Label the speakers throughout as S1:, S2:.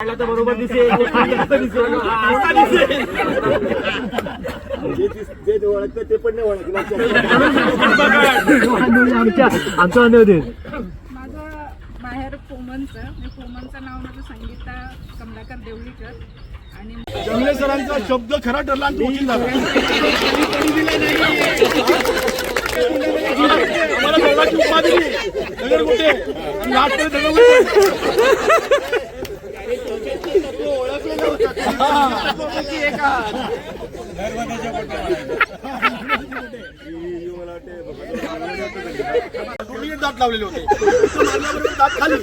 S1: बरोबर दिसेल जे ओळखतं ते पण नाही ओळखलं. आमचं अनुभव
S2: माझं माहेर पोमनचं, मी पोमनचं नाव माझं संगीता कमलाकर देवळीकर आणि
S3: जमले सरांचा शब्द खरा ठरला आणि तो वकील झाला. आम्हाला गौरवाची उपाधी दिली. नगर मोठे आणि नाटक सगळं ओळखलेलं होतं. दात लावलेले होते. दात खाली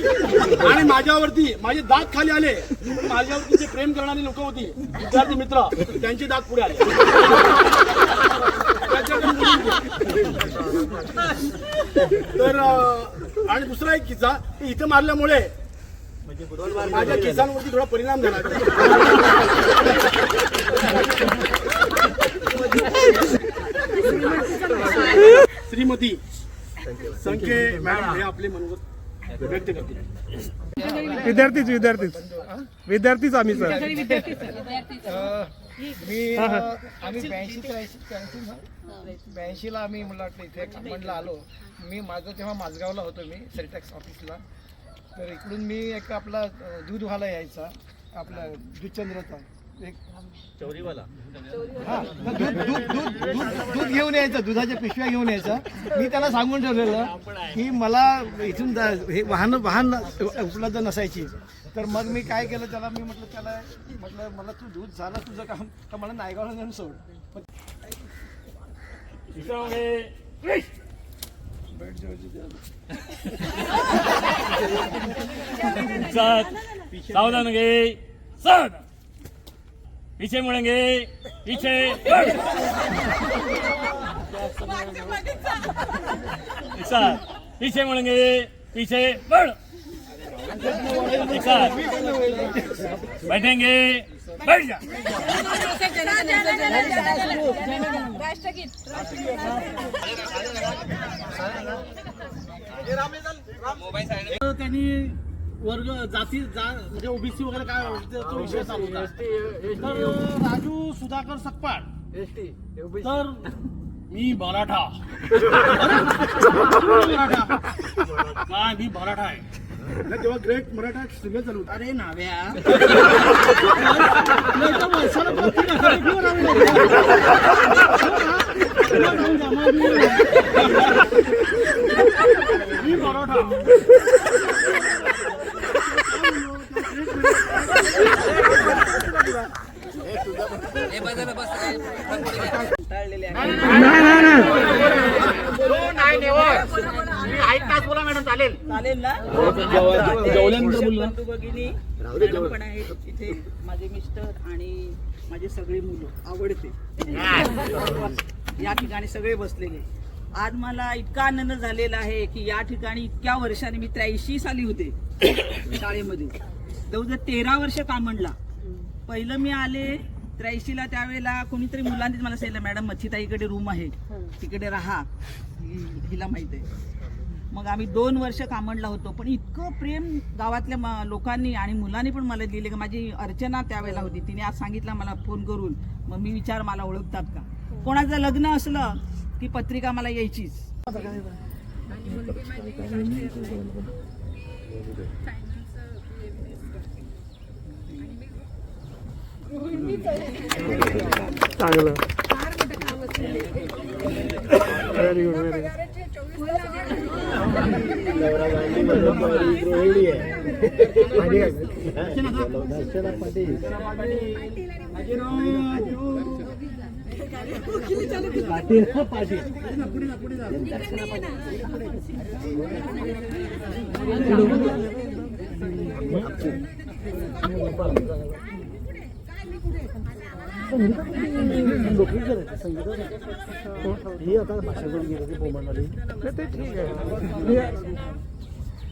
S3: आणि माझ्यावरती माझे दात खाली आले. माझ्यावरती जे प्रेम करणारी लोक होती, विद्यार्थी मित्र, त्यांचे दात पुढे आले. तर आणि दुसरा एक किस्सा, इथं मारल्यामुळे माझ्या केसांवरती थोडा परिणाम झाला. श्रीमती संख्ये मॅडम हे आपले मनोगत व्यक्त करतील.
S4: विद्यार्थीच आम्ही सर.
S5: आम्ही 82ला आम्ही मला वाटतं इथे खंडला आलो. मी माझं तेव्हा माझगावला होतो, मी सेलटॅक्स ऑफिसला. तर इकडून मी एक आपला दूध व्हायला यायचा, आपला दूधचंद्रचा एक
S1: चौरीवाला.
S5: हा दूध घेऊन यायचं, दुधाच्या पिशव्या घेऊन यायचा. मी त्याला सांगून ठेवलेलं की मला इथून हे वाहन उपलब्ध नसायची. तर मग मी काय केलं, त्याला मी म्हटलं मला तू दूध झालं तुझं काम, तर मला नायगावला नेऊन सोड.
S6: सावधान घे, सर पीछे मुड़ेंगे, पीछे सर पीछे मुड़ेंगे, पीछे बढ़. सर बैठेंगे, बैठ जा.
S3: त्यांनी वर्ग जाती म्हणजे ओबीसी वगैरे काय तो विषय चालू होता. तर राजू सुधाकर सकपाळ, तर मी मराठा. काय मी मराठा आहे तेव्हा ग्रेट मराठा सिरियल चालू होता. अरे नाव्या मी मराठा.
S1: बोला मॅडम, चालेल
S2: चालेल ना.
S1: जेवल्यानंतर
S2: भगिनी पण आहेत इथे, माझे मिस्टर आणि माझे सगळे मुलं आवडते या ठिकाणी सगळे बसलेले. आज मला इतका आनंद झालेला आहे की या ठिकाणी इतक्या वर्षांनी, मी 83 साली होते शाळेमध्ये, जवळजवळ 13 वर्ष कामणला. पहिलं मी आले 83ला, त्यावेळेला कोणीतरी मुलांनीच मला सांगितलं, मॅडम मच्छीताईकडे रूम आहे, तिकडे राहा, हिला माहित आहे. मग आम्ही 2 वर्ष कामणला होतो. पण इतकं प्रेम गावातल्या लोकांनी आणि मुलांनी पण मला दिले की माझी अर्चना त्यावेळेला होती, तिने आज सांगितलं मला फोन करून. मग मी विचार, मला ओळखतात का? कोणाचं लग्न असलं की पत्रिका मला यायचीच.
S4: चांगलं. Very good, very good.
S1: ही आता भाषा करून गेली ती बोमांवाली.
S4: ते ठीक आहे.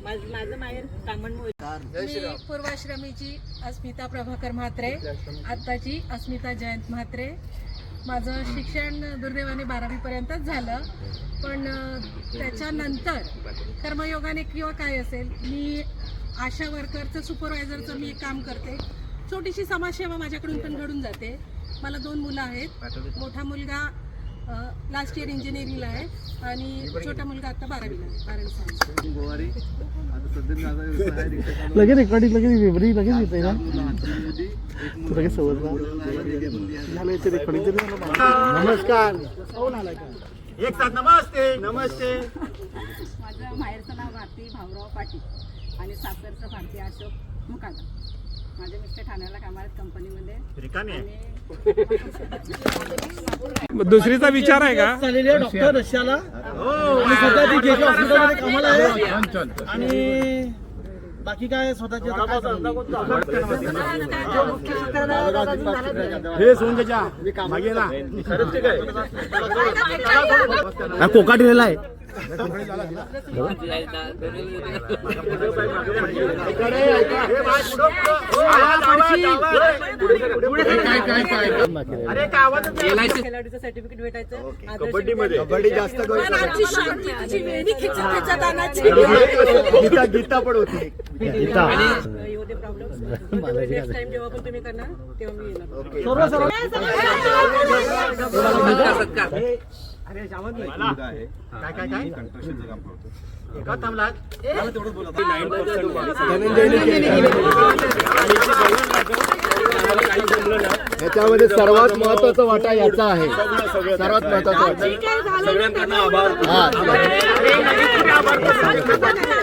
S2: माझं माहेर कामणमुळे.
S7: मी पूर्वाश्रमीची अस्मिता प्रभाकर म्हात्रे, आत्ताची अस्मिता जयंत म्हात्रे. माझं शिक्षण दुर्दैवाने 12वी पर्यंतच झालं, पण त्याच्यानंतर कर्मयोगाने किंवा काय असेल, मी आशा वर्करचं सुपरवायझरचं मी एक काम करते. छोटीशी समाजसेवा माझ्याकडून पण घडून जाते. मला 2 मुलं आहेत. मोठा मुलगा लास्ट इयर इंजिनिअरिंगला आहे आणि छोटा मुलगा आता 12वीला आहे. 12वी
S4: लगेच रेकॉर्डिंग लगेच मेमरी लगेच येते ना तू लगेच समजला झालं ते रेकॉर्डिंग.
S5: नमस्कार.
S1: एक साथ नमस्ते नमस्ते.
S2: माझं माहेरचं नाव भारती भाऊराव पाटील आणि सासरचं भारती अशोक मुकादम. माझे मिस्टर ठाण्याला कामाला कंपनीमध्ये
S4: दुसरीचा विचार आहे का?
S3: चाललेले डॉक्टर रशियाला आणि सध्या ती जे हॉस्पिटलमध्ये कामाला आहे आणि बाकी काय स्वतःचे
S5: हे सोन त्याच्या मागे ना कोका दिलेला आहे.
S2: खेळाडूचं सर्टिफिकेट भेटायचं.
S5: कबड्डी जास्त
S7: मनाची शांती तिची वेणी खिचत आणायची.
S5: गीता पण होती. गीता
S2: एवढे प्रॉब्लेम नेक्स्ट टाइम जेव्हा पण तुम्ही करणार तेव्हा मी येणार.
S1: अरे सावंत काय काय काय एका थांबला
S5: याच्यामध्ये सर्वात महत्वाचा वाटा याचा आहे. सर्वात महत्वाचा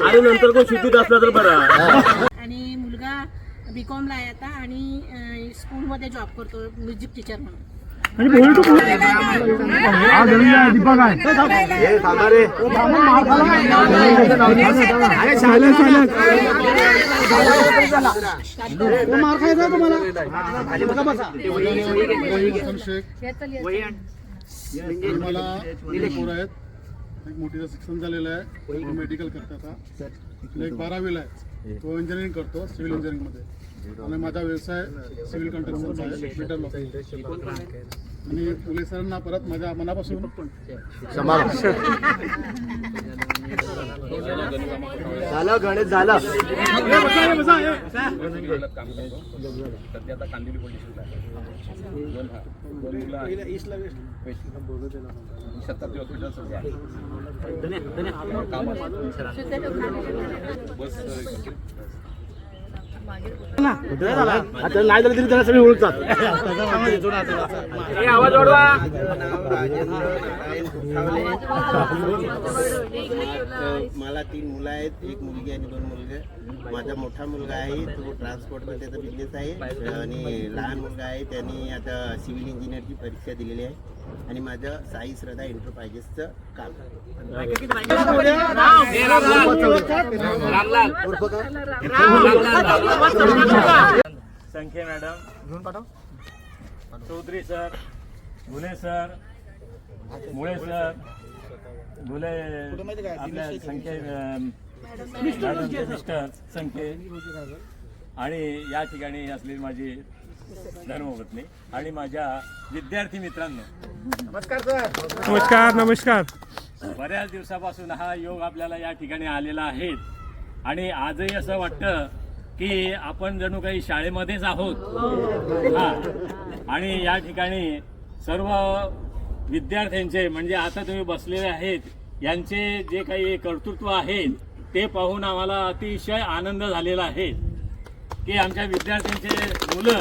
S6: आणि नंतर कोण शिकत असला तर बरा.
S7: आणि मुलगा बीकॉमला आहे आता आणि स्कूलमध्ये जॉब करतो म्युझिक टीचर म्हणून.
S8: मला पोरं आहेत. एक मोठीचं शिक्षण झालेलं आहे, मेडिकल करतात. एक 12वीला आहे, तो इंजिनिअरिंग करतो सिव्हिल इंजिनिअरिंग मध्ये. आणि माझा व्यवसाय सिव्हिल कन्स्ट्रक्शनचा आहे, मीटर लॉक. आणि पोलिसांना परत माझ्या मनापासून
S5: झालं गणेश झालं. आता नाही झालं तरी त्याला सगळे ओळखतात.
S6: आवाज वाढवा.
S9: मला 3 मुलं आहेत, 1 मुलगी आणि 2 मुलगे. माझा मोठा मुलगा आहे तो ट्रान्सपोर्टमध्ये त्याचा बिझनेस आहे आणि लहान मुलगा आहे त्यांनी आता सिव्हिल इंजिनिअरची परीक्षा दिलेली आहे. आणि माझं साई श्रद्धा एंटरप्राइजेसचं काम.
S6: संख्या मॅडम घेऊन पाठव. चौधरी सर, घुले सर, मुळे सर, घुले आपल्या संख्या मिस्टर संख्ये आणि या ठिकाणी असलेली माझी धर्मपत्नी आणि माझ्या विद्यार्थी मित्रांनो
S1: नमस्कार सर.
S4: नमस्कार नमस्कार.
S6: बऱ्याच दिवसापासून हा योग आपल्याला या ठिकाणी आलेला आहे आणि आजही असं वाटतं की आपण जणू काही शाळेमध्येच आहोत. आणि या ठिकाणी सर्व विद्यार्थ्यांचे म्हणजे आता तुम्ही बसलेले आहेत यांचे जे काही कर्तृत्व आहेत ते पाहून आम्हाला अतिशय आनंद झालेला आहे की आमच्या विद्यार्थ्यांचे मुलं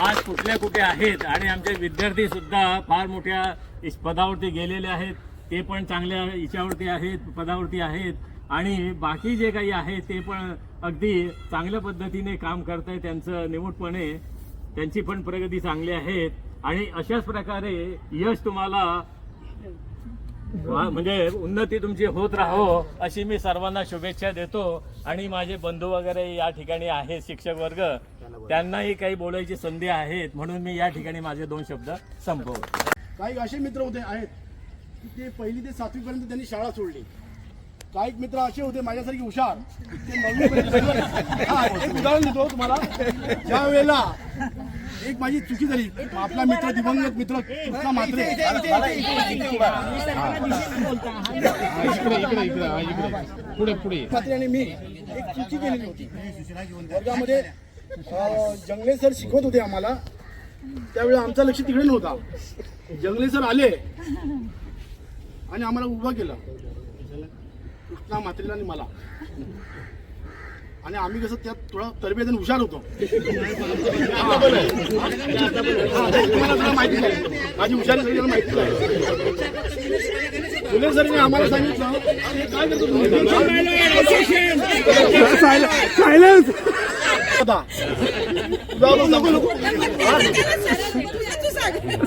S6: आज कुठे आहेत आणि आमचे विद्यार्थी सुद्धा फार मोठ्या पदावरती गेलेले आहेत. ते पण चांगल्या याच्यावरती आहेत, पदावरती आहेत आणि बाकी जे काही आहे ते पण अगदी चांगल्या पद्धतीने काम करत आहेत. त्यांचं निमूटपणे त्यांची पण प्रगती चांगली आहे आणि अशाच प्रकारे यश तुम्हाला म्हणजे उन्नती तुमची होत राहो अशी मी सर्वांना शुभेच्छा देतो. आणि माझे बंधू वगैरे या ठिकाणी आहेत, शिक्षक वर्ग, त्यांनाही काही बोलायची संधी आहेत म्हणून मी या ठिकाणी माझे 2 शब्द संपवतो.
S8: काही असे मित्र होते आहेत की ते 1ली ते 7वी पर्यंत त्यांनी शाळा सोडली. काही मित्र असे होते माझ्यासारखी हुशार, ते 9वी पर्यंत. एक उदाहरण देतो तुम्हाला. ज्या वेळेला एक माझी चुकी झाली. आपला मित्र दिवंगत मित्र कृष्णा म्हात्रे म्हात्रे आणि मी एक चुकी केलेली होती. वर्गामध्ये जंगले सर शिकवत होते आम्हाला. त्यावेळी आमचं लक्ष तिकडे नव्हता. जंगले सर आले आणि आम्हाला उभं केलं, कृष्णा म्हात्रेला आणि मला. आणि आम्ही कसं त्यात थोडा तरबेजन हुशार होतो. तुम्हाला माहिती नाही, माझी हुशारी सगळ्यांना माहिती नाही. फुले सरांनी आम्हाला सांगितलं काय करतो तुम्ही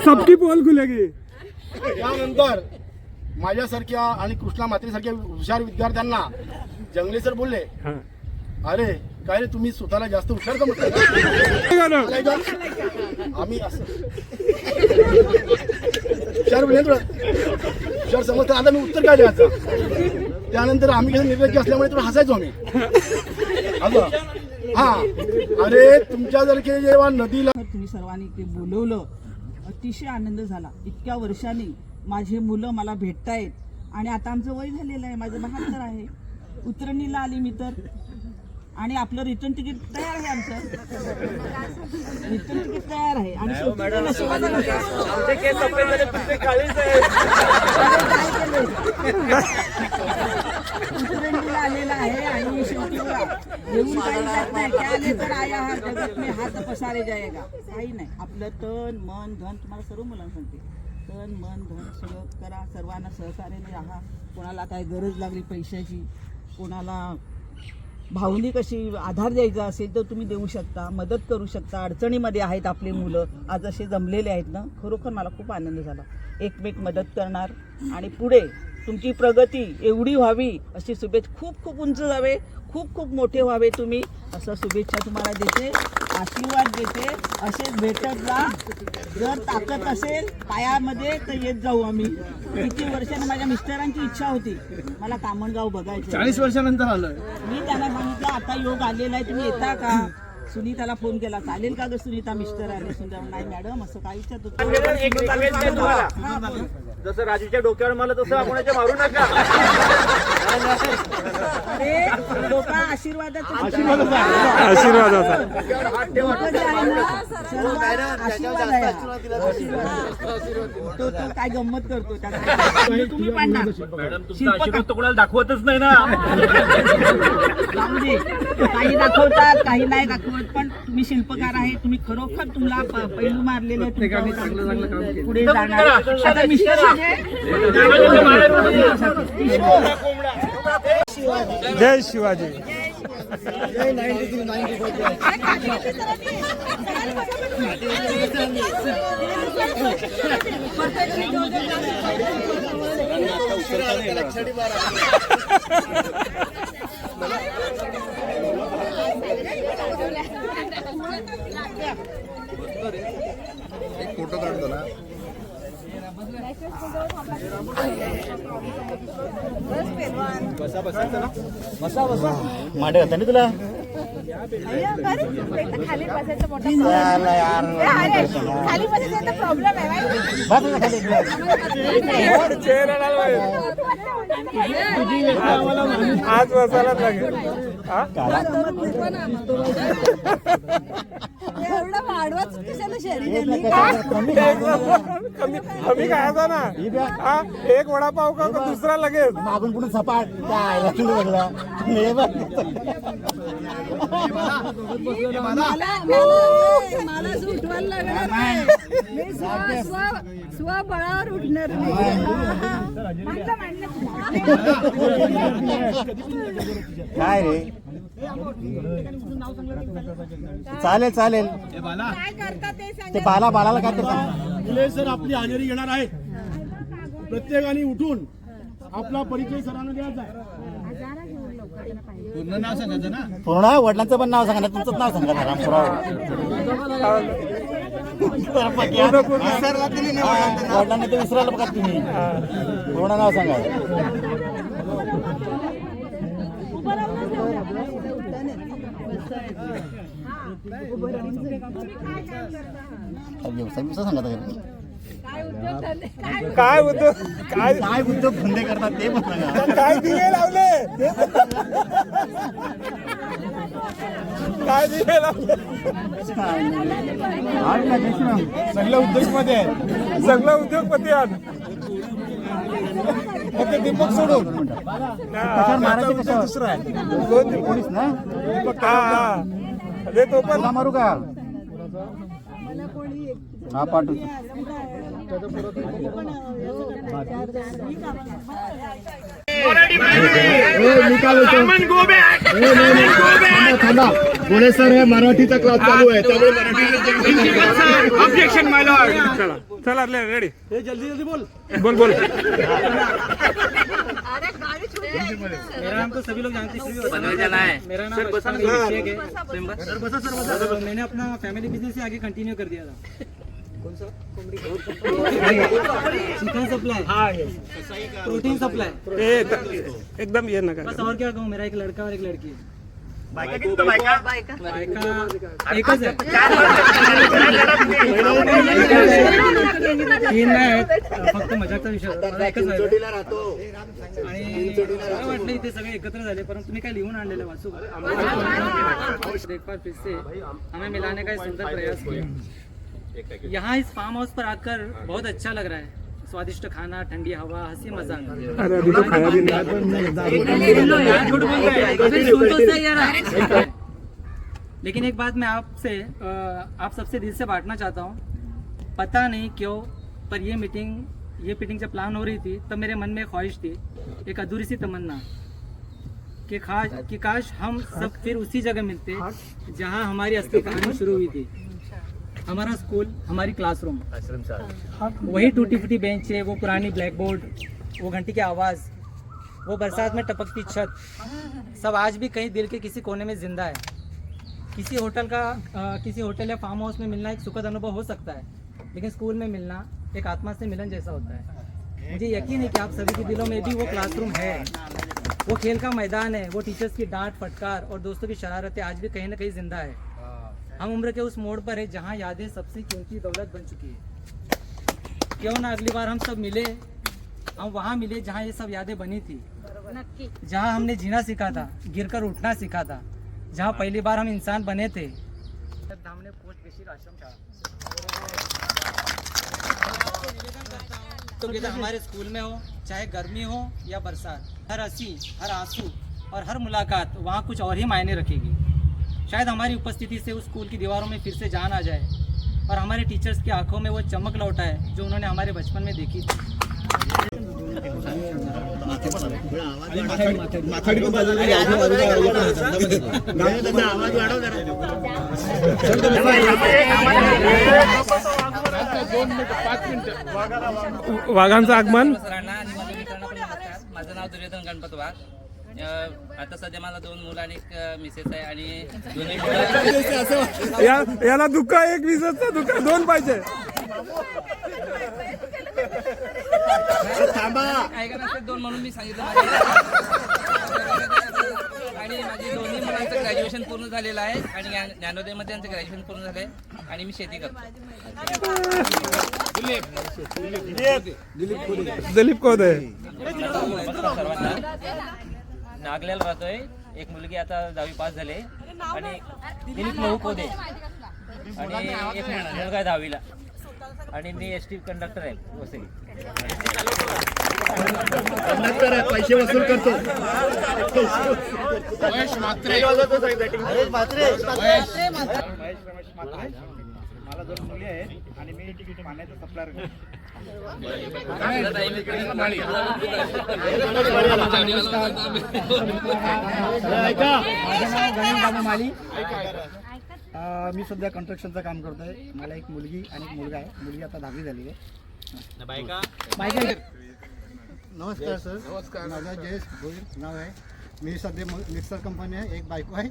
S4: सबकी पोल खुलेगी.
S8: त्यानंतर माझ्यासारख्या आणि कृष्णा म्हात्रेसारख्या हुशार विद्यार्थ्यांना जंगले सर बोलले, अरे काय रे तुम्ही स्वतःला जास्त हुशार समजता. आम्ही असं हुशार समजता. आता मी उत्तर काय द्यायचं. त्यानंतर आम्ही कसं निर्लज्ज असल्यामुळे थोडं हसायचो आम्ही. हा अरे तुमच्या जर की जेव्हा नदीला
S2: तुम्ही सर्वांनी ते बोलवलं, अतिशय आनंद झाला. इतक्या वर्षांनी माझे मुलं मला भेटतायत आणि आता आमचं वय झालेलं आहे, माझं 72 आहे. उतरणीला आली मी तर, आणि आपलं रिटर्न तिकीट तयार आहे. आमचं रिटर्न तिकीट तयार आहे. आणि उतरणीला आलेला आहे. आणि शेवटी येऊन काही जात नाही. क्या आले तर आया हा जगत में हात पसारे जाएगा. काही नाही, आपलं तन मन धन, तुम्हाला सर्व मुलांना सांगते, तन मन धन सगळं करा. सर्वांना सहकार्याने राहा. कोणाला काय गरज लागली पैशाची, कोणाला भावनिक अशी आधार द्यायचा असेल तर तुम्ही देऊ शकता, मदत करू शकता. अडचणीमध्ये आहेत आपले मुलं, आज असे जमलेले आहेत ना, खरोखर मला खूप आनंद झाला. एकमेक मदत करणार आणि पुढे तुमची प्रगती एवढी व्हावी अशी शुभेच्छा. खूप खूप उंच जावे, खूप खूप मोठे व्हावे तुम्ही, असं शुभेच्छा तुम्हाला देते, आशीर्वाद देते. असेच भेटत जा. जर ताकद असेल पायामध्ये तर येत जाऊ आम्ही. किती वर्षांनी माझ्या मिस्टरांची इच्छा होती मला कामणगाव बघायचं.
S5: 40 वर्षानंतर आलोय.
S2: मी त्यांना सांगितलं आता योग आलेला आहे, तुम्ही येता का. सुनीताला फोन केला, चालेल का ग सुनीता, मिस्टर आले. सुनीता नाही मॅडम असं काय विचारतो.
S5: जसं राजूच्या डोक्यावर मला तसं कोणाच्या मारू नका.
S2: अरे लोक आशीर्वादाचा
S4: आशीर्वादाचा
S2: तो काय गंमत करतो तुम्ही पाडणार.
S6: शिल्पकार कोणाला दाखवतच नाही ना.
S2: काही दाखवतात काही नाही दाखवत, पण तुम्ही शिल्पकार आहे. तुम्ही खरोखर तुम्हाला पैलू मारलेले पुढे जाणार. आता मिस्टर
S4: जय शिवाजी.
S1: एक फोटो काढतो ना. बसा बसायचं ना.
S5: बसा बसा माडे होता ना तुला.
S10: खाली बसायचा मोठा खाली बसायचा प्रॉब्लेम आहे.
S4: आज बसायला लागेल.
S10: एवढा वाढवा कशाला शरीर
S4: कमी खायचा ना. हा एक वडापाव का दुसरा लगेच
S5: मागून पुढे सपाट
S10: मला उठवायला लागणार नाही. मी स्वबळावर उठणार
S5: काय रे. चालेल चालेल.
S10: काय करता ते
S5: ते बालाला काय करतात.
S8: फुले सर आपली हजेरी घेणार आहेत. प्रत्येकाने उठून आपला परिचय सरांना द्यायचा आहे. पूर्ण नाव सांगायचं ना.
S5: पूर्ण वडिलांचं पण नाव सांगा, तुमचं नाव सांगा. वडिलांना ते विसरायला बघा तुम्ही. पूर्ण नाव सांगा.
S4: काय उद्योग
S1: काय उद्योग धंदे करतात ते पण सांगा.
S4: काय दिवे लावले काय दिवे लावले सगळं उद्योगमध्ये आहे. सगळं उद्योगपती आहेत फक्त दीपक सोडून दुसरा आहे दोन पोलीस ना दीपक. अरे तो पण
S1: मारू का हा पाठवतो.
S8: गोळे सर हे मराठीचा क्लास चालू आहे त्यामुळे
S4: ऑब्जेक्शन माय लॉर्ड. चला चला रेडी
S3: जल्दी जल्दी बोल.
S4: बोल बोल.
S3: मेरा नाम तो सभी लोग जानते हैं. मेरा नाम अभिषेक है. सर मैंने अपना फैमिली बिजनेस से आगे कंटिन्यू कर दिया था. कौन सा चिकन सप्लाई. Protein supply.
S4: एकदम ये नका.
S3: बस और क्या कहूँ, मेरा एक लड़का और एक लड़की है. बायका एकच आहे. 3 नाही आहेत. फक्त मजाकचा विषय होता. मला एकच आहे. आणि मला वाटलं इथे सगळे एकत्र झाले, परंतु तुम्ही काय लिहून आणलेलं वाचू का? एक बार फिर से हमें मिलाने का एक सुंदर प्रयास किया. यहाँ इस फार्म हाउस पर आकर बहुत अच्छा लग रहा है. स्वादिष्ट खाना, ठंडी हवा, हंसी मजाक.
S4: अरे अभी तो खाया भी नहीं.
S3: लेकिन एक बात मैं आपसे आप सबसे दिल से बांटना चाहता हूँ. पता नहीं क्यों पर ये मीटिंग जब प्लान हो रही थी तब मेरे मन में एक ख्वाहिश थी, एक अधूरी सी तमन्ना कि काश हम सब फिर उसी जगह मिलते जहाँ हमारी असली कहानी शुरू हुई थी. हमारा स्कूल, हमारी क्लासरूम, वही टूटी फूटी बेंचें, वो पुरानी ब्लैक बोर्ड, वो घंटी की आवाज़, वो बरसात में टपकती छत, सब आज भी कहीं दिल के किसी कोने में जिंदा है. किसी होटल या फार्म हाउस में मिलना एक सुखद अनुभव हो सकता है, लेकिन स्कूल में मिलना एक आत्मा से मिलन जैसा होता है. मुझे यकीन है कि आप सभी के दिलों में भी वो क्लासरूम है, वो खेल का मैदान है, वो टीचर्स की डांट फटकार और दोस्तों की शरारतें आज भी कहीं ना कहीं जिंदा है. हम उम्र के उस मोड़ पर है जहाँ यादें सबसे कीमती दौलत बन चुकी है. क्यों ना अगली बार हम सब मिले, हम वहाँ मिले जहाँ ये सब यादें बनी थी, जहाँ हमने जीना सीखा था, गिरकर उठना सीखा था, जहाँ पहली बार हम इंसान बने थे. हमने पोस्ट बेसिक आश्रम शाळा तो किधर हमारे स्कूल में हो, चाहे गर्मी हो या बरसात, हर हंसी, हर आंसू और हर मुलाकात वहाँ कुछ और ही मायने रखेगी. शायद हमारी उपस्थिति से उस स्कूल की दीवारों में फिर से जान आ जाए और हमारे टीचर्स की आंखों में वो चमक लौटा है जो उन्होंने हमारे बचपन में देखी थी.
S4: वाघांचं आगमन.
S11: माझं नाव दुर्योधन गणपत वाघ. आता सध्या मला 2 मुलं आणि एक मिसेस आहे आणि दोन्ही
S4: याला दुःख एक विसरचा दुःख 2 पाहिजे.
S11: ऐका ना 2 म्हणून मी सांगितलं. आणि माझी दोन्ही मुलांचं ग्रॅज्युएशन पूर्ण झालेलं आहे आणि ज्ञानोदयमध्ये त्यांचं ग्रॅज्युएशन पूर्ण झालं आहे आणि मी शेती करतो.
S4: दिलीप कोण आहे?
S11: सर्वांना नागल्याला राहतोय. एक मुलगी आता 10वी पास झाले आणि दिलीप महू कोदे आणि एक मुलगा आहे 10वीला आणि मी एसटी कंडक्टर आहे वसई.
S8: पैसे वसूल करतो.
S1: मला 2 मुली आहेत आणि मी पाण्याचा सप्लायर करतो.
S5: मी सध्या कन्स्ट्रक्शनचं काम करतोय. मला एक मुलगी आणि एक मुलगा आहे. मुलगी आता 10वी झाली आहे. नमस्कार सर. नमस्कार. माझं जयेश भोईर नाव आहे. मी सध्या मिक्सर कंपनी आहे. एक बायको आहे.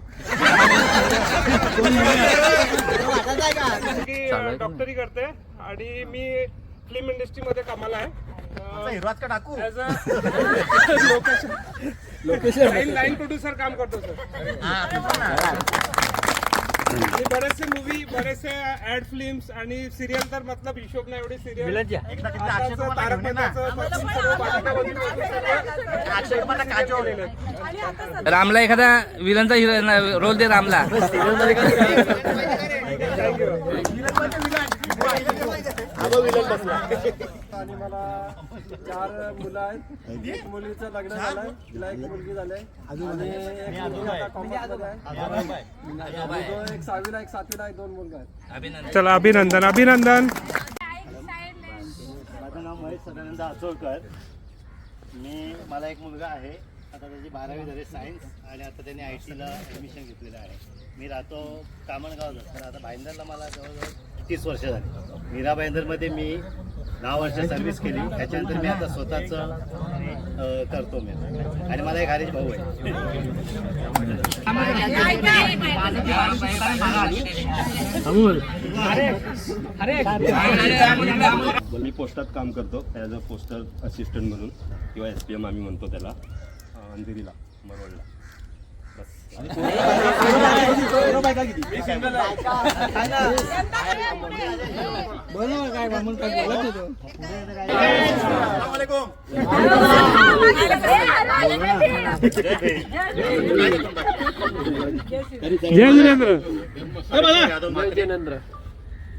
S4: डॉक्टरी करते आणि मी फिल्म इंडस्ट्री मध्ये कामाला आहे. लोकेशन लाईन प्रोड्युसर काम करतो सर.
S12: आणि बरेचसे मूवी, बरेचसे ऍड फिल्म्स आणि सिरियल तर मतलब हिशोब नाही एवढे सिरियल. तारक मेहताचं पश्चिम सर्व बालिकावधू
S11: रामला एखादा विलनचा रोल दे रामला.
S12: आणि मला 4 मुलं आहेत. एक मुलीचं लग्न झालंय, तिला एक मुलगी झाली आणि एक मुलगी आता कॉमर्समध्ये आहे. एक 6वीला, एक 7वीला, एक 2 मुलगा आहेत. चला अभिनंदन.
S5: माझं नाव महेश सदानंद आचोळकर. मला एक मुलगा आहे, आता त्याची 12वी झाली सायन्स आणि आता त्याने ITला ॲडमिशन घेतलेलं आहे. मी राहतो कामणगावला, तर आता भाईंदरला मला जवळजवळ 30 वर्ष झाली. मीरा भाईंदरमध्ये मी 10 वर्ष सर्व्हिस केली. त्याच्यानंतर मी आता स्वतःचं करतो मी. आणि मला एक हरीश भाऊ आहे.
S1: मी पोस्टात काम करतो ॲज अ पोस्टल असिस्टंट म्हणून, किंवा SPM आम्ही म्हणतो त्याला, अंधेरीला, मरोडला.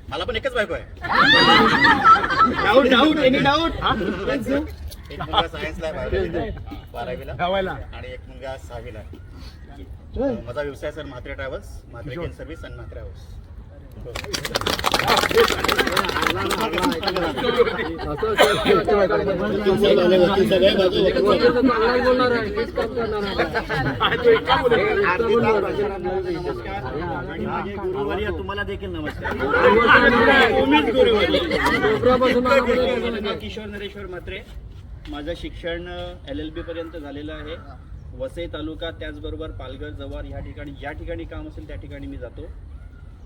S5: मला पण एकच बायको आहे. एक मुलगा सायन्सला आहे, 12वीला, आणि एक मुलगा 6वीला आहे. माझा व्यवसाय सर म्हात्रे ट्रॅव्हल्स, म्हात्रे केन सर्व्हिस आणि म्हात्रे हाऊस. गुरुवर्य तुम्हाला देखील नमस्कार. किशोर नरेश्वर म्हात्रे. माझं शिक्षण LLB पर्यंत झालेलं आहे. वसई तालुका, त्याचबरोबर पालघर, जव्हार ह्या ठिकाणी ज्या ठिकाणी काम असेल त्या ठिकाणी मी जातो.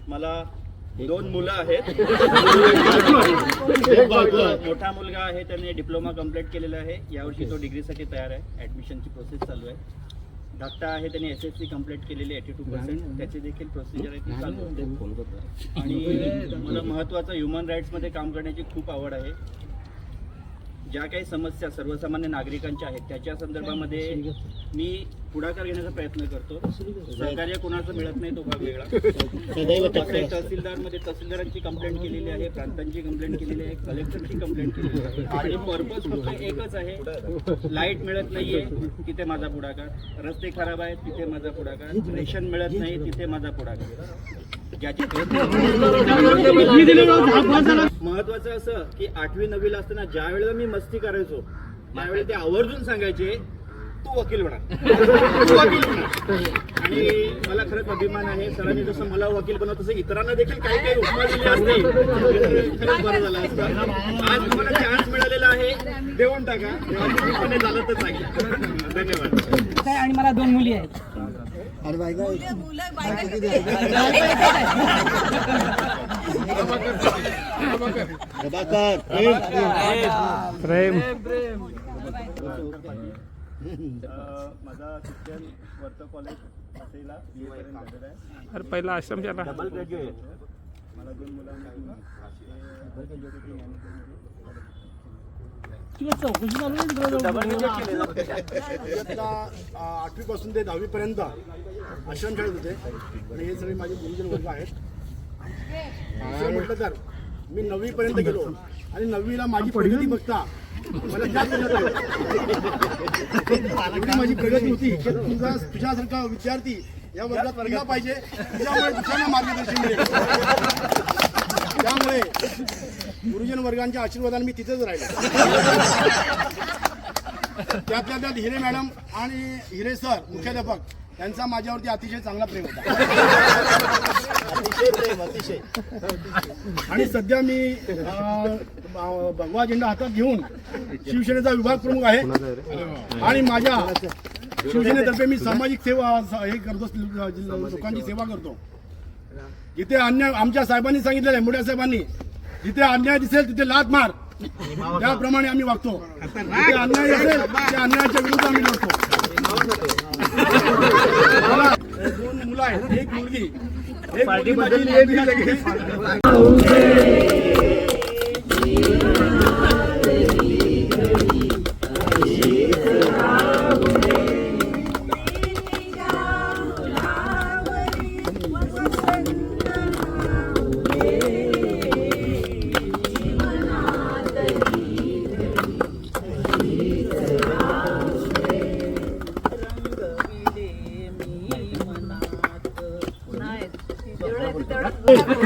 S5: मला 2 मुलं आहेत. मोठा मुलगा आहे, त्याने डिप्लोमा कंप्लीट केलेला आहे. यावर्षी तो डिग्रीसाठी तयार आहे. ॲडमिशनची प्रोसेस चालू आहे. धाकटा आहे, त्याने SSC कंप्लीट केलेली 82%. त्याची देखील प्रोसिजर आहे ती चालू आहे. आणि मला महत्त्वाचं ह्युमन राईट्समध्ये काम करण्याची खूप आवड आहे. ज्या काही समस्या सर्वसामान्य नागरिकांच्या आहेत त्याच्या संदर्भामध्ये मी पुढाकार घेण्याचा प्रयत्न करतो. सहकार्य कोणाचं मिळत नाही तो भाग वेगळा. तहसीलदारमध्ये तहसीलदारांची कंप्लेंट केलेली आहे, प्रांतांची कंप्लेंट केलेली आहे, कलेक्टरची कंप्लेंट केलेली आहे. आणि पर्पज फक्त एकच आहे, लाईट मिळत नाहीये तिथे माझा पुढाकार, रस्ते खराब आहेत तिथे माझा पुढाकार, रेशन मिळत नाही तिथे माझा पुढाकार. महत्वाचं असं की 8वी 9वीला असताना ज्या वेळेला मी मस्ती करायचो त्यावेळी ते आवर्जून सांगायचे तू वकील बना, तू वकील बना. आणि मला खरंच अभिमान आहे, सरांनी जसं मला वकील बनवत तसं इतरांना देखील काही काही उपमा दिली असते. खरंच बरं झालं असतं. आज तुम्हाला चान्स मिळालेला आहे, देऊन टाका. झालं तर चांगलं. धन्यवाद.
S3: आणि मला 2 मुली आहेत.
S5: माझा शिक्षण वर्त कॉलेज असेला
S12: अरे पहिला आश्रम झाला.
S5: Double graduate. मला 2 मुलांना 8वी पासून ते 10वी पर्यंत आश्रम शाळेत होते. आणि हे सगळे माझे गुरुजन वर्ग आहेत. असं म्हटलं तर मी 9वी पर्यंत गेलो आणि 9वीला माझी प्रगती बघता मला त्याच माझी प्रगती होती की तुझ्यासारखा विद्यार्थी या वर्गात पडला पाहिजे, त्यामुळे दुसऱ्यांना मार्गदर्शन मिळेल. त्यामुळे गुरुजन वर्गांच्या आशीर्वादाने मी तिथेच राहिलो. त्यातल्या त्यात हिरे मॅडम आणि हिरे सर मुख्याध्यापक यांचा माझ्यावरती अतिशय चांगला प्रेम होता. अतिशय प्रेम, अतिशय. आणि सध्या मी भगवा झेंडा हातात घेऊन शिवसेनेचा विभाग प्रमुख आहे. आणि माझ्या शिवसेनेतर्फे मी सामाजिक सेवा हे करतो, लोकांची सेवा करतो. जिथे अन्याय, आमच्या साहेबांनी सांगितलेलं आहे, मोठ्या साहेबांनी, जिथे अन्याय दिसेल तिथे लाथ मार, त्याप्रमाणे आम्ही वागतो. जिथे अन्याय असेल त्या अन्यायाच्या विरुद्ध आम्ही लढतो. मला 2 मुलं आहेत, एक मुलगी. पार्टी बदलली आहे ती लगेच.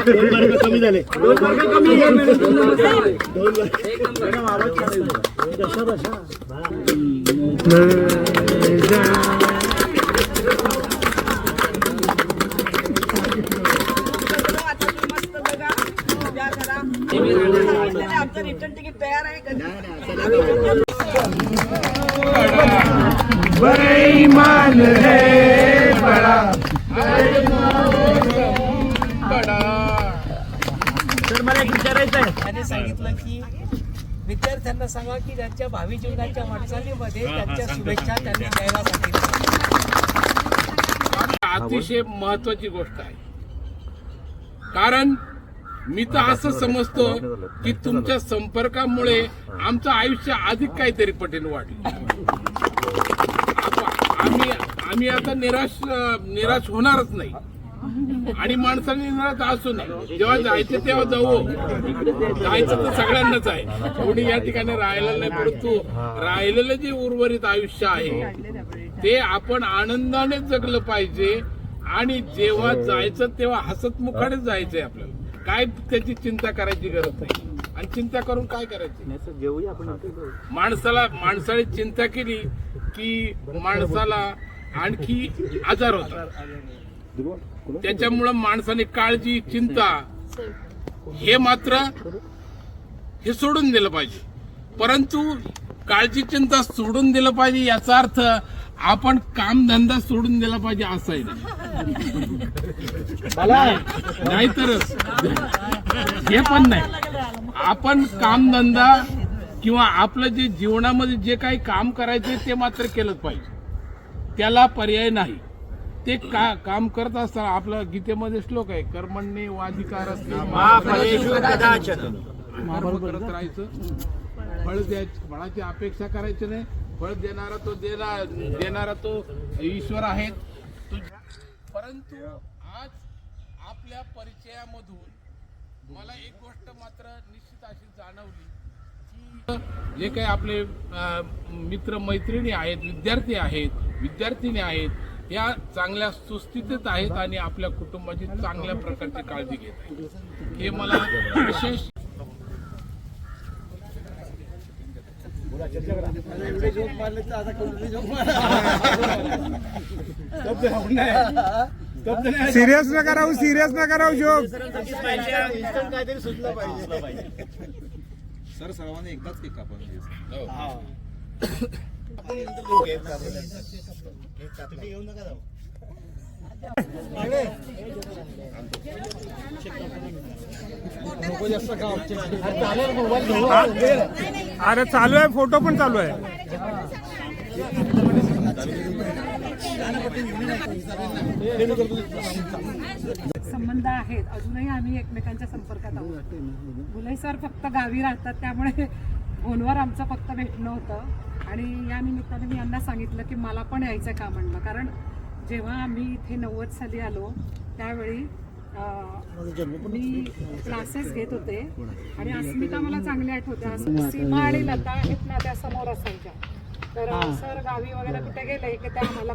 S5: दोन मार्क कमी झाले.
S2: आमचं रिटर्न तिकीट तयार आहे का?
S5: तर मला एक विचारायचं आहे.
S3: त्याने सांगितलं की विद्यार्थ्यांना सांगा की त्यांच्या भावी जीवनाच्या वाटचालीमध्ये त्यांच्या शुभेच्छा त्यांनी द्यायला सांगितलं.
S13: अतिशय महत्वाची गोष्ट आहे. कारण मी तर असं समजतो की तुमच्या संपर्कामुळे आमचं आयुष्य अधिक काहीतरी पटीने वाढलं. आम्ही आता निराश होणारच नाही आणि माणसाने निराश असू नये. जेव्हा जायचं तेव्हा जाऊ. जायचं तर सगळ्यांनाच आहे, कोणी या ठिकाणी राहिलेलं नाही. परंतु राहिलेलं जे उर्वरित आयुष्य आहे ते आपण आनंदाने जगलं पाहिजे. आणि जेव्हा जायचं तेव्हा हसतमुखाने जायचंय. आपल्याला काय त्याची चिंता करायची गरज नाही. आणि चिंता करून काय करायची? माणसाने चिंता केली की माणसाला आणखी आजार होतात. त्याच्यामुळं माणसाने काळजी, चिंता हे मात्र हे सोडून दिलं पाहिजे. परंतु काळजी, चिंता सोडून दिलं पाहिजे याचा अर्थ आपण कामधंदा सोडून दिला पाहिजे असंही नाही. तरच हे पण नाही. आपण कामधंदा किंवा आपलं जे जीवनामध्ये जे काही काम करायचे ते मात्र केलंच पाहिजे. त्याला पर्याय नाही. ते काम करत असताना आपला गीतेमध्ये श्लोक आहे, कर्मण्ये वाधिकार असते करत राहायचं. फळाची अपेक्षा करायची नाही. फळ देणारा तो ईश्वर आहे. परंतु आज आपल्या परिचयामधून मला एक गोष्ट मात्र निश्चित अशी जाणवली की जे काही आपले मित्र मैत्रिणी आहेत, विद्यार्थी आहेत, विद्यार्थिनी आहेत, या चांगल्या सुस्थितीत आहेत आणि आपल्या कुटुंबाची चांगल्या प्रकारची काळजी घेत आहेत. हे मला विशेष
S5: सिरियस नका राहू जोक. काहीतरी सुचलं पाहिजे.
S12: सर सर्वांनी एकदाच केक कापून
S5: घेऊ नका जाऊ. अरे चालू आहे, फोटो पण चालू आहे.
S7: संबंध आहेत, अजूनही आम्ही एकमेकांच्या संपर्कात आहोत. मुलई सर फक्त गावी राहतात, त्यामुळे फोनवर आमचं फक्त भेटणं होतं. आणि या निमित्ताने मी यांना सांगितलं की मला पण यायचं का म्हणलं. कारण जेव्हा मी इथे 90 साली आलो त्यावेळी मी क्लासेस घेत होते आणि अस्मिता मला चांगली आठवते. सीमा आणि लता आहेत ना, त्या समोर असायच्या. तर सर गावी वगैरे कुठे गेले की त्या मला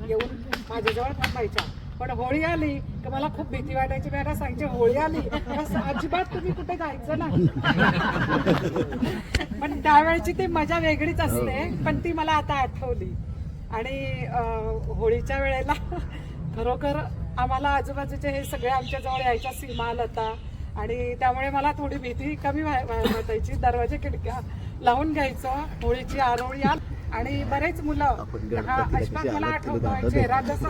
S7: येऊन माझ्याजवळ थांबायच्या. पण होळी आली की मला खूप भीती वाटायची. मी सांगायचे होळी आली अजिबात तुम्ही कुठे जायचं नाही. पण त्यावेळची ती मजा वेगळीच असते. पण ती मला आता आठवली. आणि होळीच्या वेळेला खरोखर आम्हाला आजूबाजूचे हे सगळे आमच्या जवळ यायच्या, सीमा, लता. आणि त्यामुळे मला थोडी भीती कमी वाटायची. दरवाजे खिडक्या लावून घ्यायचं. होळीची आरोळी आणि बरेच मुलं, हा अशफाक मला आठवतो चेहरा जसा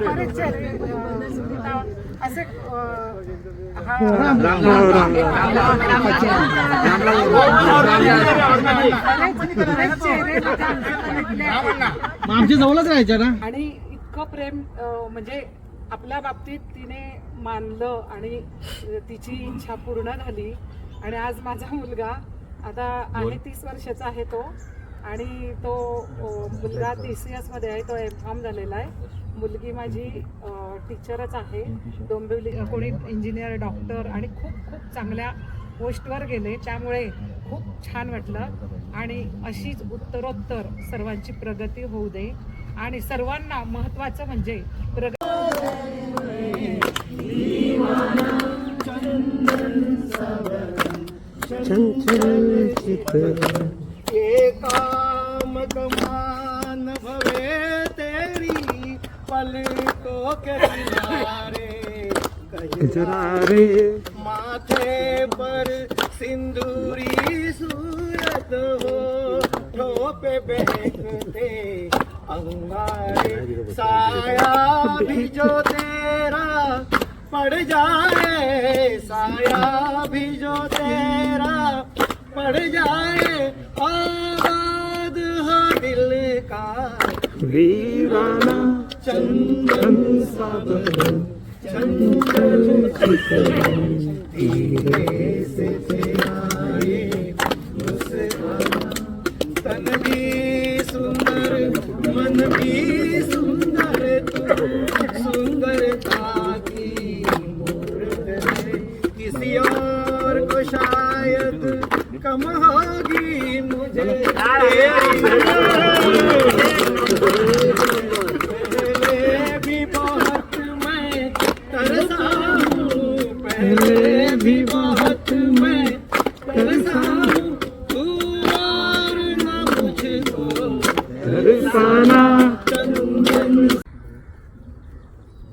S7: बरेच चेहरे असे
S5: आमच्या जवळच राहायच्या ना.
S7: आणि इतकं प्रेम म्हणजे
S14: आपल्या बाबतीत तिने मानलं आणि तिची इच्छा पूर्ण झाली. आणि आज माझा मुलगा आता आहे 30 वर्षाचा आहे तो, आणि तो मुलगा TCS मध्ये आहे, तो M.Pharm झालेला आहे. मुलगी माझी टीचरच आहे, डोंबिवली कोणी इंजिनियर, डॉक्टर आणि खूप खूप चांगल्या पोस्टवर गेले. त्यामुळे खूप छान वाटलं आणि अशीच उत्तरोत्तर सर्वांची प्रगती होऊ दे. आणि सर्वांना महत्त्वाचं म्हणजे
S5: काम कमान भवे तेरी पलकों के किनारे माथे पर सिंदूरी सूरत हो, ठोपे बहकते अंगारे, साया भी जो तेरा पड़ जाए, साया भी जो तेरा पड़ जाए, आबाद हो दिल का वीराना, चंदन सा बदन, चंचल धीरे से तेरा ये मुस्कान, तन भी सुंदर मन भी सुंदर, तू सुंदरता की मूर्त है, किसी और को शायद कम होगी, मुझे पहले भी बहुत मैं तरसा हूँ, पहले भी बहुत मैं तरसा हूँ, तू और न मुझको तरसाना.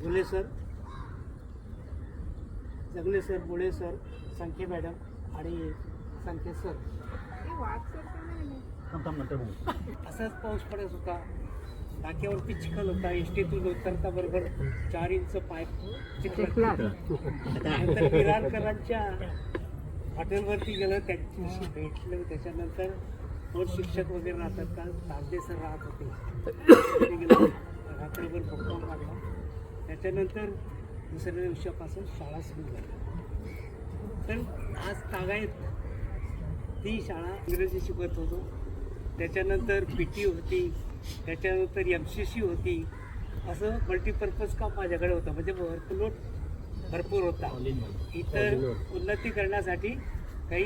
S5: भोले सर, जगले सर, बोळे सर, संखे मॅडम आणि संखे सर, असाच पाऊस पडत होता. टाक्यावरती चिखल होता. एसटीतून उतरता बरोबर 4 इंच पाय चिखलात. नंतर विरारकरांच्या हॉटेलवरती गेलं, त्यांच्याशी भेटलं. त्याच्यानंतर 2 शिक्षक वगैरे राहतात का, ताजदे सर राहत होते. गेलं, रात्रभर गप्पा मारला. त्याच्यानंतर दुसऱ्या दिवसापासून शाळा सुरू झाली. तर आज तागायत ती शाळा इंग्रजी शिकवत होतो. त्याच्यानंतर PT होती, त्याच्यानंतर MCC होती. असं मल्टीपर्पज काम माझ्याकडे होतं. म्हणजे वर्कलोड भरपूर होता. इतर उन्नती करण्यासाठी काही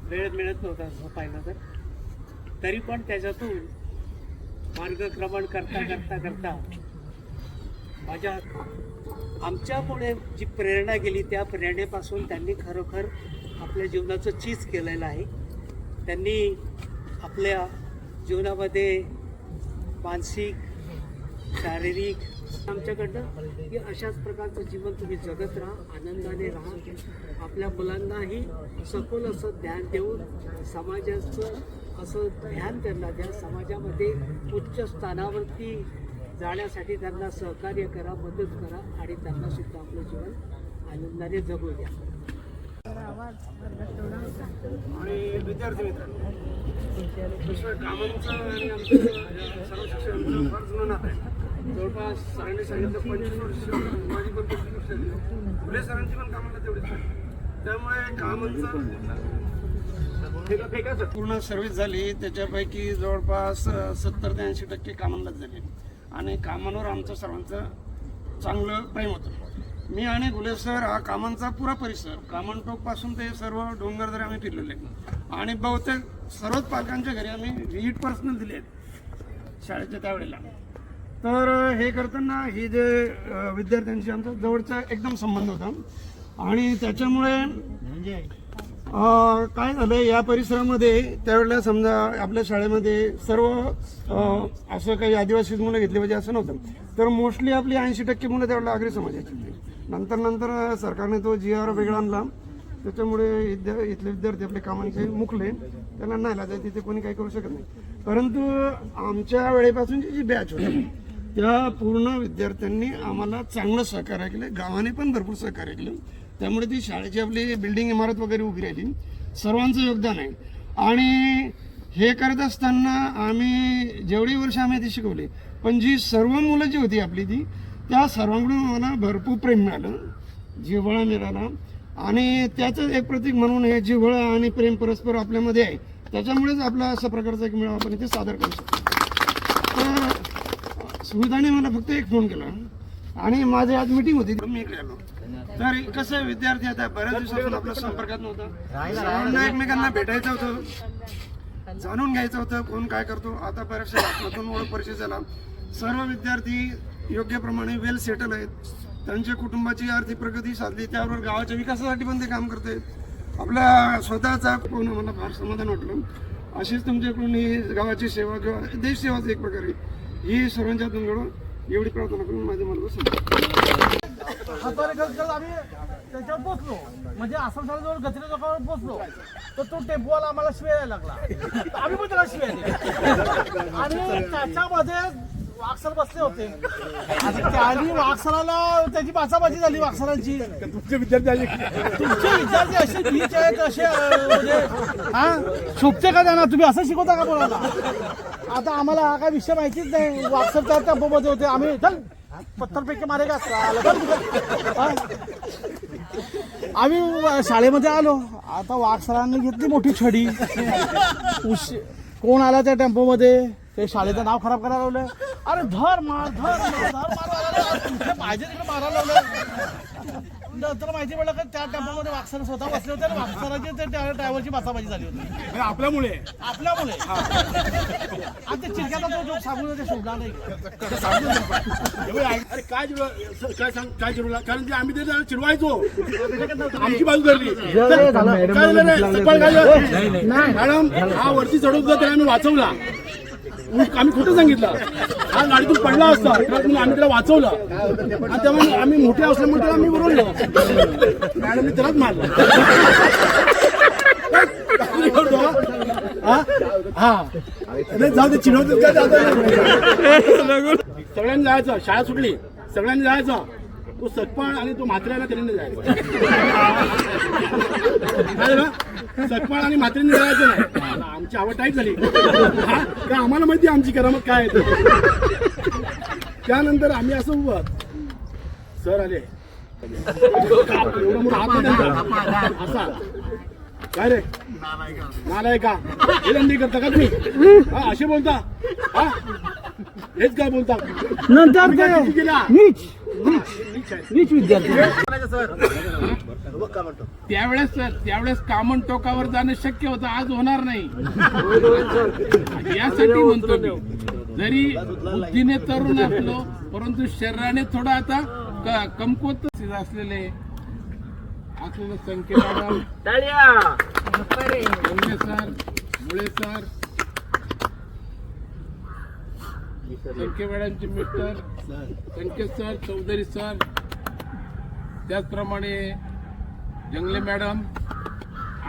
S5: वेळ मिळत नव्हता पाहिलं तर. तरी पण त्याच्यातून मार्गक्रमण करता करता करता माझ्या आमच्यापुढे जी प्रेरणा गेली, त्या प्रेरणेपासून त्यांनी खरोखर आपल्या जीवनाचं चीज केलेलं आहे. त्यांनी आपल्या जीवनामध्ये मानसिक, शारीरिक आमच्याकडनं की अशाच प्रकारचं जीवन तुम्ही जगत राहा, आनंदाने राहा. आपल्या मुलांनाही सखोल असं ज्ञान देऊन समाजाचं असं ध्यान त्यांना द्या. समाजामध्ये उच्च स्थानावरती जाण्यासाठी त्यांना सहकार्य करा, मदत करा आणि त्यांना सुद्धा आपलं जीवन आनंदाने जगू द्या. आणि विद्यार्थी मित्रांनो, कामांचं आणि आमचं सर्व शिक्षणाचं फार जुनं नातं आहे. जवळपास सरांनी सांगितलं 25 वर्ष, माझी पण 25 वर्ष झाली. फुले सरांची पण कामाला तेवढीच आहे. त्यामुळे कामांचं पूर्ण सर्व्हिस झाली. त्याच्यापैकी जवळपास 70 ते 80% कामांनाच झाली. आणि कामांवर आमचं सर्वांचं चांगलं प्रेम होतं. मी आणि गुले सर हा कामांचा पुरा परिसर, कामनटोकपासून ते सर्व डोंगरदरे आम्ही फिरलेले. आणि बहुतेक सर्वच पालकांच्या घरी आम्ही व्हिजिट पर्सनल दिले आहेत शाळेच्या त्यावेळेला. तर हे करताना ही जे विद्यार्थ्यांशी आमचा जवळचा एकदम संबंध होता. आणि त्याच्यामुळे काय झालं, या परिसरामध्ये त्यावेळेला समजा आपल्या शाळेमध्ये सर्व असं काही आदिवासी मुलं घेतली पाहिजे असं नव्हतं. तर मोस्टली आपली 80% मुलं त्यावेळेला आगरी समाजाची होती. नंतर सरकारने तो GR वेगळा आणला. त्याच्यामुळे इथले विद्यार्थी आपले कामांचे मुकले. त्यांना नाही लागत, तिथे कोणी काही करू शकत नाही. परंतु आमच्या वेळेपासूनची जी बॅच होती त्या पूर्ण विद्यार्थ्यांनी आम्हाला चांगलं सहकार्य केलं. गावाने पण भरपूर सहकार्य केलं. त्यामुळे ती शाळेची आपली बिल्डिंग इमारत वगैरे उभी राहिली. सर्वांचं योगदान आहे. आणि हे करत असताना आम्ही जेवढी वर्ष आम्ही ती शिकवली, पण जी सर्व मुलं जी होती आपली
S15: त्या सर्वांकडून मला भरपूर प्रेम मिळालं, जिव्हाळा मिळाला आणि त्याचं एक प्रतीक म्हणून हे जिव्हाळा आणि प्रेम परस्पर आपल्यामध्ये आहे, त्याच्यामुळेच आपला अशा प्रकारचा एक मेळावा आपण इथे सादर करू शकतो. तर सुविधाने मला फक्त एक फोन केला आणि माझी आज मीटिंग होती, मी इकडे आलो. तर कसं विद्यार्थी आता बऱ्याच दिवसापासून आपल्या संपर्कात नव्हता, सर्वांना एकमेकांना भेटायचं होतं, जाणून घ्यायचं होतं कोण काय करतो. आता बऱ्याचशा आपल्यातून ओळख परिचय झाला. सर्व विद्यार्थी योग्यप्रमाणे वेल सेटल आहेत, त्यांच्या कुटुंबाची आर्थिक प्रगती साधली, त्याबरोबर गावाच्या विकासासाठी पण ते काम करते. आपल्या स्वतःचा कोण मला फार समाधान वाटलं. अशीच तुमच्याकडून ही गावाची सेवा किंवा देशसेवाच एक प्रकारे ही सर्वांच्या तुमच्याकडून एवढी प्रार्थना करून माझ्या मला
S5: हाताने करत आम्ही त्याच्यावर पोचलो, म्हणजे आसनसालाजवळ गचरे चौकावर पोचलो तर तो टेम्पोवाला आम्हाला शिवायला लागला. आम्ही पण त्याला शिवाय आणि त्याच्यामध्ये वाघसर बसले होते. त्यांनी वाघसराला त्याची बाचाबाची झाली वाघसरांची. तुमचे विद्यार्थी असे बीच आहेत असे म्हणजे हा शोभते का त्यांना? तुम्ही असं शिकवता का बोलायला? आता आम्हाला हा काय विषय माहितीच नाही. वाघसर त्या टेम्पोमध्ये होते, आम्ही चल पत्थरपैकी मारेगा आम्ही शाळेमध्ये आलो. आता वाघसरांनी घेतली मोठी छडी. कोण आला त्या टेम्पोमध्ये? ते शाळेचं नाव खराब करायला लावलं. अरे धर मार पाहिजे तिकडे मारायला लावलं. नंतर माहिती पडलं की त्या टेम्पोमध्ये वाघसर स्वतः बसले होते आणि वाघसराची ते ड्रायव्हरची बाचाबाजी झाली होती. आपल्यामुळे आणि ते चिरक्याचा तो जो सांगून ते शोधला नाही.
S8: अरे काय चिडवला? कारण की आम्ही ते चिडवायचो, आमची बाजू धरली. मॅडम हा वरती चढवत होता त्याला आम्ही वाचवला. आम्ही खोटं सांगितलं, हा गाडीतून पडला असता म्हणून आम्ही त्याला वाचवलं आणि त्यामुळे आम्ही मोठे असल्यामुळे त्याला आम्ही बोलवलं. मॅडमने त्यालाच मारलं. जाऊ दे, चिडवत सगळ्यांनी जायचं. शाळा सुटली, सगळ्यांनी जायचं. तो सतपाळ आणि तो म्हात्र्याला त्यांनी जायचं. सतपाळ आणि म्हात्र्यांनी जायचं नाही. आमची आवड टाईट झाली का आम्हाला माहिती आमची करामत काय आहे. त्यानंतर आम्ही असं उभं, सर आले एवढं मोठा हात असा काय रे नालाय का विलंबी करता का तुम्ही? हा असे बोलता? हा हेच काय बोलता?
S5: नंतर
S13: त्यावेळेस कामन टोकावर जाणं शक्य होतं, आज होणार नाही. यासाठी म्हणतो मी, जरी बुद्धीने तरुण असलो परंतु शरीराने थोडं आता कमकुवत असलेले संकेत सर, मुळे सर, संके मॅडमचे मिस्टर संकेत सर, चौधरी सर, त्याचप्रमाणे जंगले मॅडम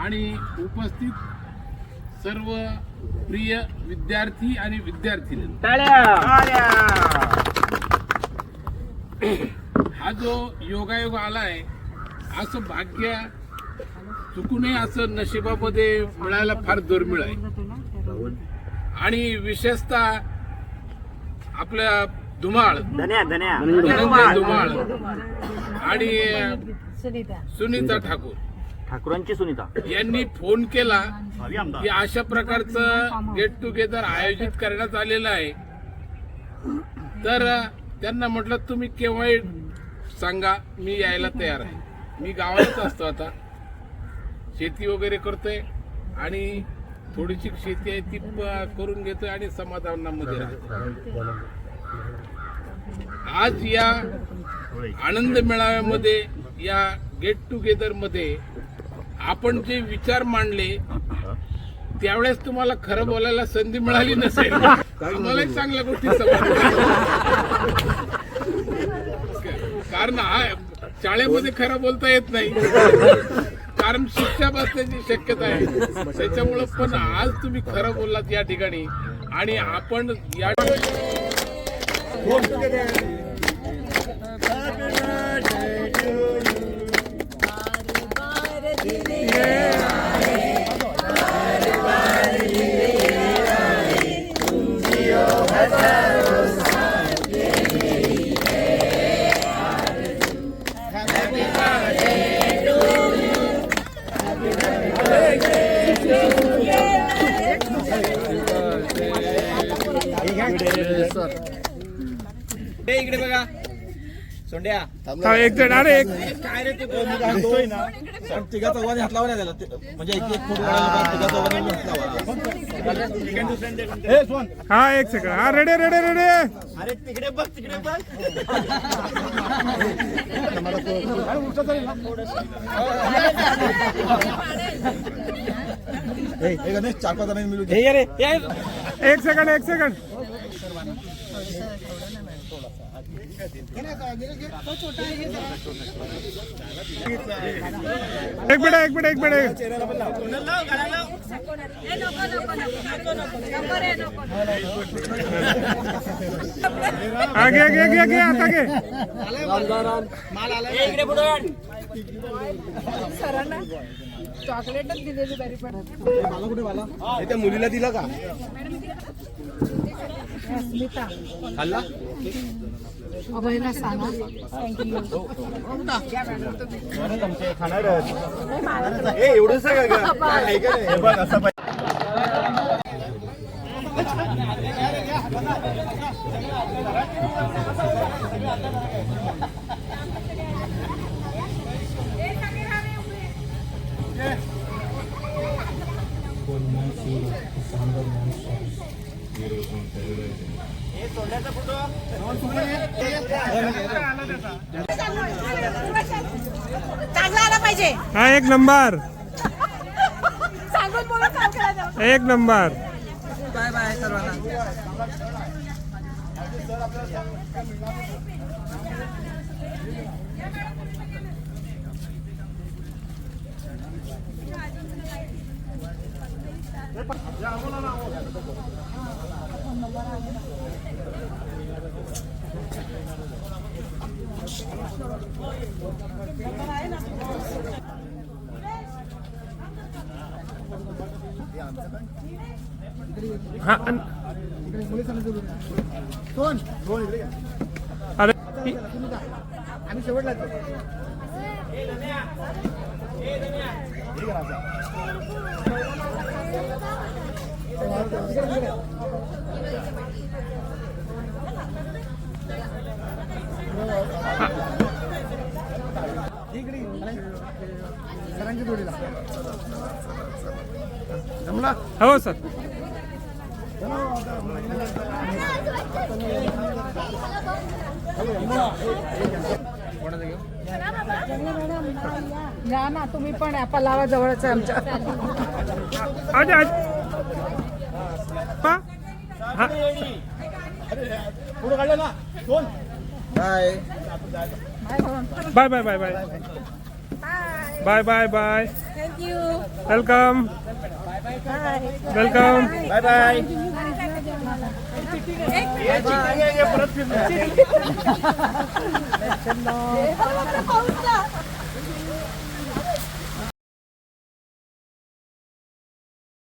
S13: आणि उपस्थित सर्व प्रिय विद्यार्थी आणि विद्यार्थिनी, हा जो योगायोग आलाय असं भाग्य चुकू नये असं नशिबामध्ये मिळायला फार दुर्मिळ आहे. आणि विशेषतः आपल्या धुमाळ धुमाळ आणि सुनीता ठाकूरांची सुनीता यांनी फोन केला की अशा प्रकारचं गेट टुगेदर आयोजित करण्यात आलेलं आहे. तर त्यांना म्हटलं तुम्ही केव्हाही सांगा, मी यायला तयार आहे. मी गावालाच असतो, आता शेती वगैरे करतोय आणि थोडीशी शेती आहे ती करून घेतोय आणि समाधानामध्ये राहतो. आज या आनंद मेळाव्यामध्ये, या गेट टुगेदर मध्ये आपण जे विचार मांडले त्यावेळेस तुम्हाला खरं बोलायला संधी मिळाली नसेल. आम्हाला एक चांगल्या गोष्टी कारण शाळेमध्ये खरं बोलता येत नाही, कारण शिक्षा बसण्याची शक्यता आहे. त्याच्यामुळं पण आज तुम्ही खरं बोललात या ठिकाणी आणि आपण या
S12: इकडे बघा सोंड्या
S4: एक जण अरे एक
S12: काय रे ते म्हणतोय ना तिघा चौघांनी हात लावा त्याला म्हणजे एक एक फोटो तिघा चौघांनी हात लावा.
S4: हा एक सेकंड हा रेडे रेडे रेडे
S12: अरे तिकडे बघ चार पाच जणांनी मिळून
S4: एक सेकंड एक मिनिट आगे आता घे
S10: सरांना चॉकलेटच दिलेली बरी पडत.
S12: त्या मुलीला दिला का
S10: स्मिता
S12: खाल्ला
S10: अभयला सांगा थँक्यू.
S12: एवढंच
S10: चांगला आला पाहिजे.
S4: हा एक नंबर
S10: सांगून बोला काम करायचं.
S4: एक नंबर
S3: बाय बाय सर्वांना.
S4: हा अरे
S5: आम्ही शेवटला सरांच्या जोडीला जमला
S4: हो सर
S10: या ना तुम्ही पण ॲपा लावा जवळच आहे आमच्या.
S5: पुढे काढलं ना दोन
S12: bye
S4: bye bye bye bye bye bye bye
S10: thank you.
S4: Welcome welcome
S12: bye bye
S5: परत फिरलं.